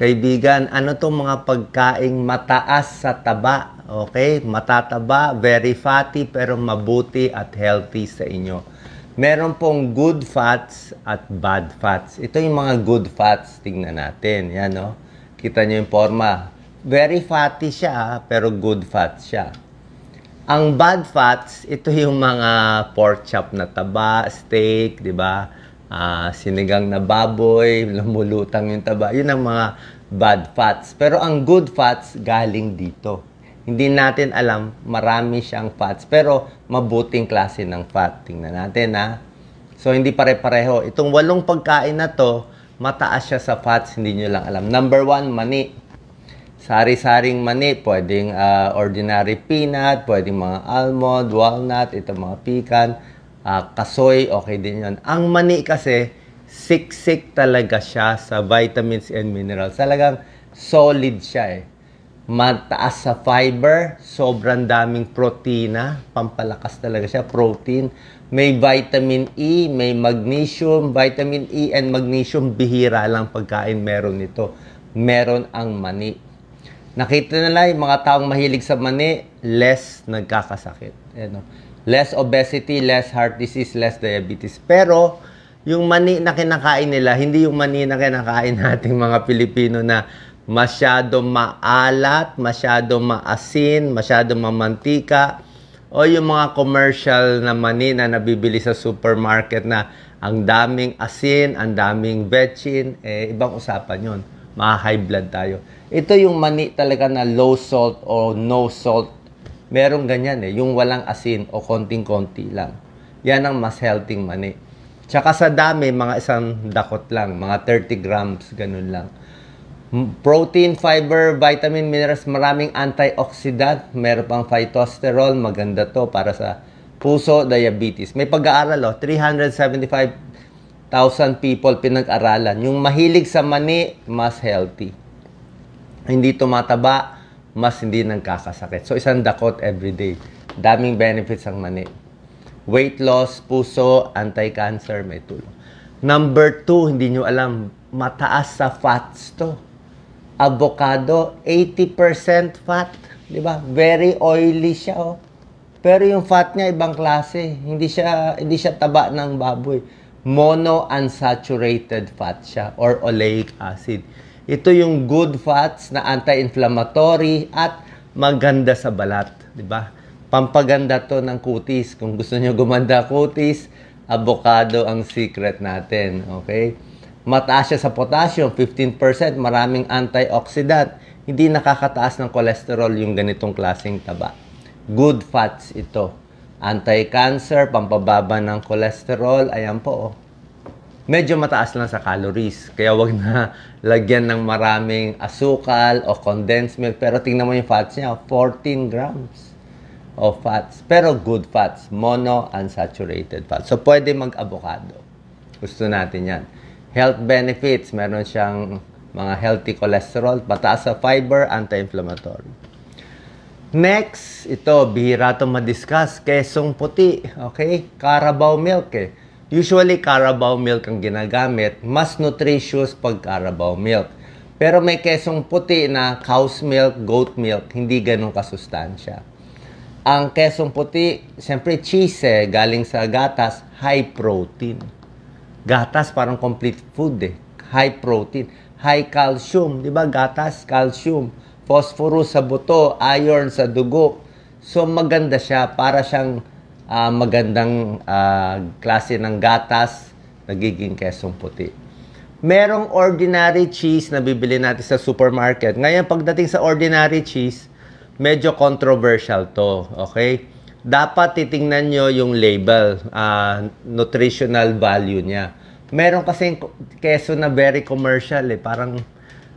Kaibigan, ano tong mga pagkaing mataas sa taba? Okay? Matataba, very fatty, pero mabuti at healthy sa inyo. Meron pong good fats at bad fats. Ito yung mga good fats. Tingnan natin. Yan, no? Kita nyo yung forma. Very fatty siya, pero good fats siya. Ang bad fats, ito yung mga pork chop na taba, steak, di ba? Sinigang na baboy, lumulutang yung taba. Yun ang mga bad fats. Pero ang good fats, galing dito. Hindi natin alam, marami siyang fats. Pero mabuting klase ng fat. Tingnan natin, ha? So, hindi pare-pareho. Itong 8 pagkain na to, mataas siya sa fats, hindi nyo lang alam. Number 1, mani. Sari-saring mani, pwedeng ordinary peanut, pwedeng mga almond, walnut, ito mga pecan, kasoy, okay din yun. Ang mani kasi, siksik talaga siya sa vitamins and minerals. Talagang solid siya eh. Mataas sa fiber, sobrang daming protina, pampalakas talaga siya, protein. May vitamin E, may magnesium, vitamin E and magnesium, bihira lang pagkain meron nito. Meron ang mani. Nakita nila yung mga taong mahilig sa mani, less nagkakasakit. Ano? Less obesity, less heart disease, less diabetes. Pero, yung mani na kinakain nila, hindi yung mani na kinakain nating mga Pilipino na masyado maalat, masyado maasin, masyado mamantika, o yung mga commercial na mani na nabibili sa supermarket na ang daming asin, ang daming betchin, ibang usapan yon. Ma-high blood tayo. Ito yung mani talaga na low salt o no salt. Merong ganyan eh, yung walang asin o konting-konti lang. Yan ang mas healthy mani. Tsaka sa dami, mga isang dakot lang, mga 30 grams, ganun lang. Protein, fiber, vitamin, minerals, maraming antioxidant, meron pang phytosterol, maganda to para sa puso, diabetes. May pag-aaral, 375,000 people pinag-aralan. Yung mahilig sa mani, mas healthy. Hindi tumataba, mas hindi nagkakasakit. So, isang dakot everyday. Daming benefits ang mani. Weight loss, puso, anti-cancer, may tulong. Number 2, hindi nyo alam, mataas sa fats to. Avocado, 80% fat. Diba? Very oily siya, oh. Pero yung fat niya, ibang klase. Hindi siya taba ng baboy. Monounsaturated fat siya or oleic acid. Ito yung good fats na anti-inflammatory at maganda sa balat. Diba? Pampaganda to ng kutis. Kung gusto nyo gumanda kutis, avocado ang secret natin. Okay? Mataas siya sa potassium, 15%. Maraming antioxidant. Hindi nakakataas ng cholesterol yung ganitong klaseng taba. Good fats ito. Anti-cancer, pampababa ng cholesterol. Ayan po, oh. Medyo mataas lang sa calories. Kaya wag na lagyan ng maraming asukal o condensed milk. Pero tingnan mo yung fats niya, 14 grams of fats. Pero good fats, monounsaturated fats. So, pwede mag-avocado. Gusto natin yan. Health benefits, meron siyang mga healthy cholesterol, mataas sa fiber, anti-inflammatory. Next, ito, bihira ito ma-discuss, kesong puti. Okay? Carabao milk eh. Usually, Carabao milk ang ginagamit. Mas nutritious pag Carabao milk. Pero may kesong puti na cow's milk, goat milk, hindi ganun kasustansya. Ang kesong puti, siyempre cheese eh, galing sa gatas, high protein. Gatas parang complete food eh. High protein, high calcium. Di ba gatas, calcium. Phosphorus sa buto, iron sa dugo. So maganda siya, para siyang magandang klase ng gatas, nagiging kesong puti. Merong ordinary cheese na bibili natin sa supermarket. Ngayon, pagdating sa ordinary cheese, medyo controversial to. Okay? Dapat titingnan nyo yung label, nutritional value niya. Meron kasing keso na very commercial eh. Parang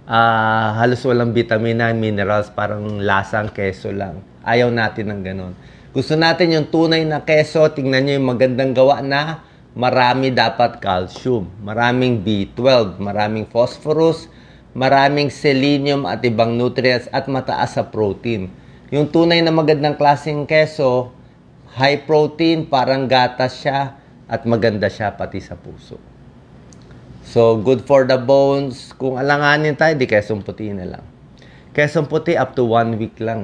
halos walang vitamina, minerals, parang lasang keso lang. Ayaw natin ng ganon. Gusto natin yung tunay na keso, tingnan nyo yung magandang gawa na marami dapat calcium, maraming B12, maraming phosphorus, maraming selenium at ibang nutrients at mataas sa protein. Yung tunay na magandang klaseng keso, high protein, parang gatas siya at maganda siya pati sa puso. So, good for the bones. Kung alanganin tayo, di Quezon Puti na lang. Quezon Puti, up to 1 week lang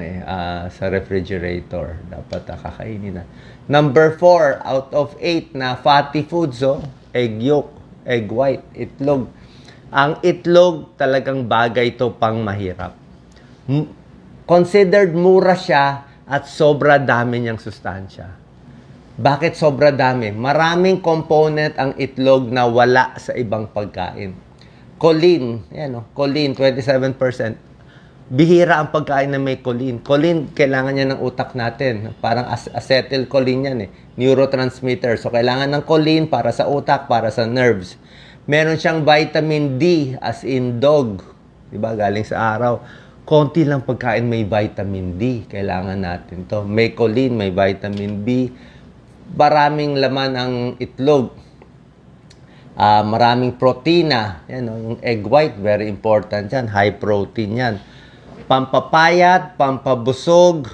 sa refrigerator. Dapat kakainin na. Number 4, out of 8 na fatty foods, egg yolk, egg white, itlog. Ang itlog, talagang bagay to pang mahirap. Considered mura siya at sobra dami niyang sustansya. Bakit sobra dami? Maraming component ang itlog na wala sa ibang pagkain. Choline, choline, 27%. Bihira ang pagkain na may choline. Choline, kailangan niya ng utak natin. Parang acetylcholine yan neurotransmitter. So, kailangan ng choline para sa utak, para sa nerves. Meron siyang vitamin D, as in dog. Diba? Galing sa araw. Konti lang pagkain may vitamin D. Kailangan natin to. May choline, may vitamin B. Maraming laman ang itlog. Maraming protina. Yung egg white, very important yan. High protein yan. Pampapayat, pampabusog.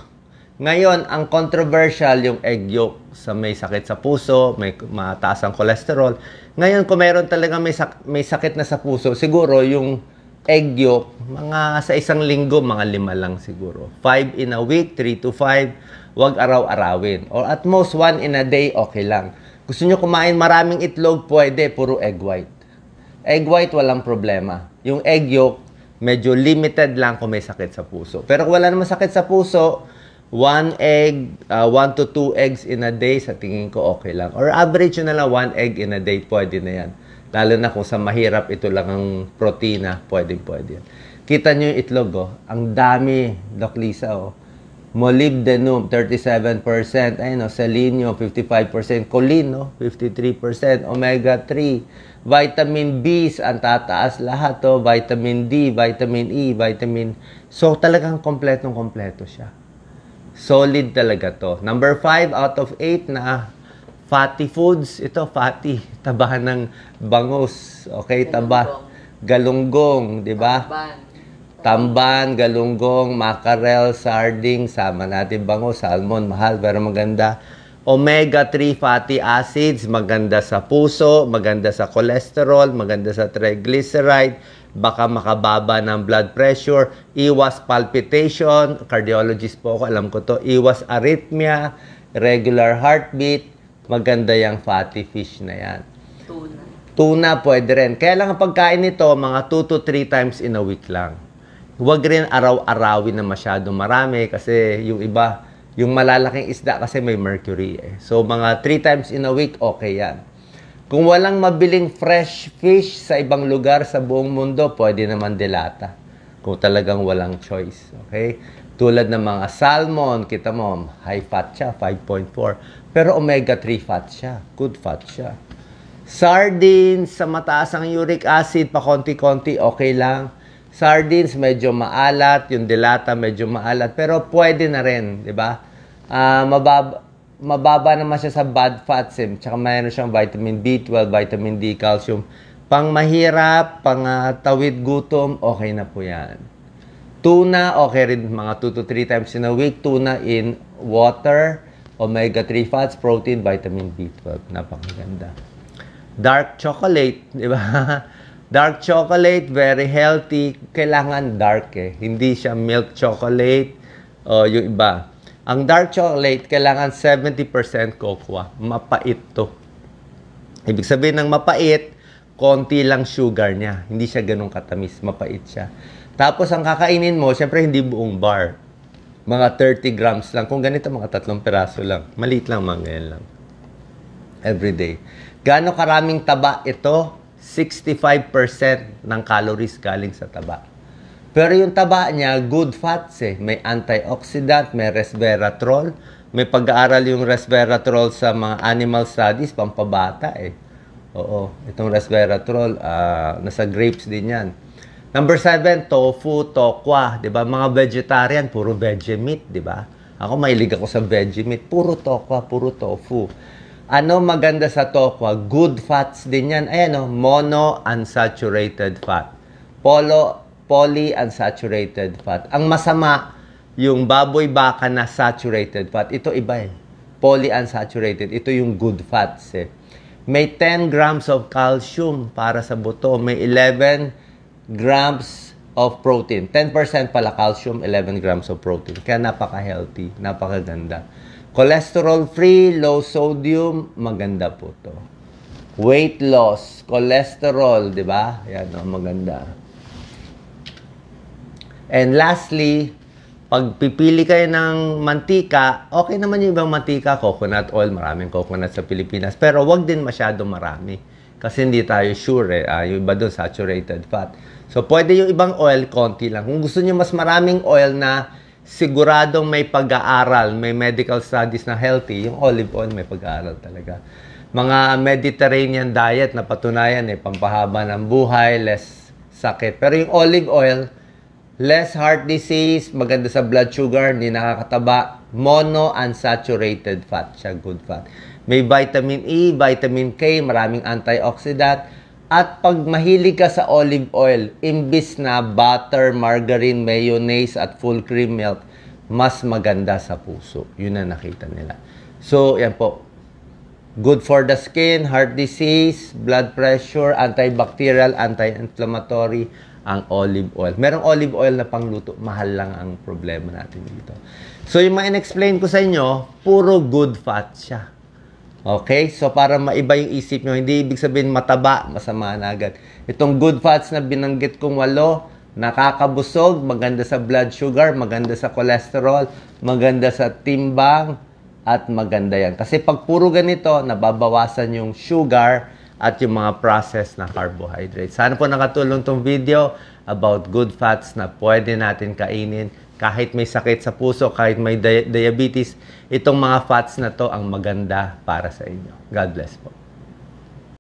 Ngayon, ang controversial yung egg yolk sa may sakit sa puso, may mataas ang cholesterol. Ngayon, kung meron talaga may sakit na sa puso, siguro yung egg yolk, mga sa isang linggo, mga 5 lang siguro. 5 in a week, 3 to 5, wag araw-arawin. Or at most 1 in a day, okay lang. Gusto nyo kumain maraming itlog, pwede, puro egg white. Egg white, walang problema. Yung egg yolk, medyo limited lang kung may sakit sa puso. Pero kung wala naman sakit sa puso, 1 to 2 eggs in a day, sa tingin ko okay lang. Or average na lang 1 egg in a day, pwede na yan. Lalo na kung sa mahirap, ito lang ang protina, pwede yan. Kita nyo yung itlog, ang dami, Doc Lisa, molybdenum, 37%, selenium, 55%, choline, 53%, omega-3, vitamin B's, ang tataas lahat, vitamin D, vitamin E, So, talagang kompletong-kompleto siya. Solid talaga to. Number 5 out of 8 na fatty foods. Ito, fatty. Tabahan ng bangus. Okay, taba. Galunggong, di ba? Tamban, galunggong, mackerel, sardine, sama natin bangus, salmon, mahal, pero maganda. Omega-3 fatty acids, maganda sa puso, maganda sa cholesterol, maganda sa triglyceride, baka makababa ng blood pressure, iwas palpitation, cardiologist po ako, alam ko to, iwas arrhythmia, regular heartbeat, maganda yung fatty fish na yan. Tuna pwede rin. Kaya lang ang pagkain nito, mga 2 to 3 times in a week lang. Huwag rin araw-arawin na masyado marami kasi yung iba, yung malalaking isda kasi may mercury So, mga 3 times in a week, okay yan. Kung walang mabiling fresh fish sa ibang lugar sa buong mundo, pwede naman delata. Kung talagang walang choice. Okay? Tulad ng mga salmon, kita mo, high fat siya, 5.4. Pero omega-3 fat siya. Good fat siya. Sardines, sa mataas ang uric acid, pa konti-konti, okay lang. Sardines, medyo maalat. Yung delata, medyo maalat. Pero pwede na rin, di ba? Mababa naman siya sa bad fats. Tsaka mayroon siyang vitamin B12, vitamin D, calcium. Pang mahirap, pang tawid gutom, okay na po yan. Tuna, okay rin mga 2 to 3 times in a week. Tuna in water, omega-3 fats, protein, vitamin B12. Napakaganda. Dark chocolate, di ba? Dark chocolate, very healthy. Kailangan dark Hindi siya milk chocolate o yung iba. Ang dark chocolate, kailangan 70% cocoa. Mapait to. Ibig sabihin ng mapait, konti lang sugar niya. Hindi siya ganun katamis. Mapait siya. Tapos, ang kakainin mo, syempre hindi buong bar. Mga 30 grams lang. Kung ganito, mga 3 peraso lang. Maliit lang, mga ganyan lang. Everyday. Gaano karaming taba ito? 65% ng calories galing sa taba. Pero yung taba niya, good fats May antioxidant, may resveratrol. May pag-aaral yung resveratrol sa mga animal studies, pampabata Oo, itong resveratrol, nasa grapes din yan. Number 7, tofu, tokwa. Diba? Mga vegetarian, puro veggie meat, diba? Ako, mahilig ako sa veggie meat. Puro tokwa, puro tofu. Ano maganda sa tokwa? Good fats din yan. Ayan monounsaturated fat. Polyunsaturated fat. Ang masama, yung baboy baka na saturated fat. Ito iba Polyunsaturated. Ito yung good fats May 10 grams of calcium para sa buto. May 11 grams of protein. 10% pala calcium, 11 grams of protein. Kaya napaka-healthy, napakaganda. Cholesterol-free, low sodium, maganda po to. Weight loss, cholesterol, di ba? Yan, maganda. And lastly, pag pipili kayo ng mantika, okay naman yung ibang mantika, coconut oil, maraming coconut sa Pilipinas. Pero wag din masyado marami. Kasi hindi tayo sure, yung iba doon, saturated fat. So, pwede yung ibang oil, konti lang. Kung gusto niyo mas maraming oil na siguradong may pag-aaral, may medical studies na healthy, yung olive oil may pag-aaral talaga. Mga Mediterranean diet na patunayan, pampahaba ng buhay, less sakit. Pero yung olive oil, less heart disease, maganda sa blood sugar, hindi nakakataba, mono-unsaturated fat siya, good fat. May vitamin E, vitamin K, maraming antioxidant. At pag mahilig ka sa olive oil, imbis na butter, margarine, mayonnaise at full cream milk, mas maganda sa puso. Yun na nakita nila. So, yan po. Good for the skin, heart disease, blood pressure, antibacterial, anti-inflammatory, ang olive oil. Merong olive oil na pangluto, mahal lang ang problema natin dito. So, yung mga in-explain ko sa inyo, puro good fat siya. Okay? So, para maiba yung isip nyo, hindi ibig sabihin mataba, masama na agad. Itong good fats na binanggit kong 8, nakakabusog, maganda sa blood sugar, maganda sa cholesterol, maganda sa timbang, at maganda yan. Kasi pag puro ganito, nababawasan yung sugar, at yung mga processed na carbohydrates. Sana po nakatulong tong video about good fats na pwede natin kainin kahit may sakit sa puso, kahit may diabetes. Itong mga fats na to ang maganda para sa inyo. God bless po.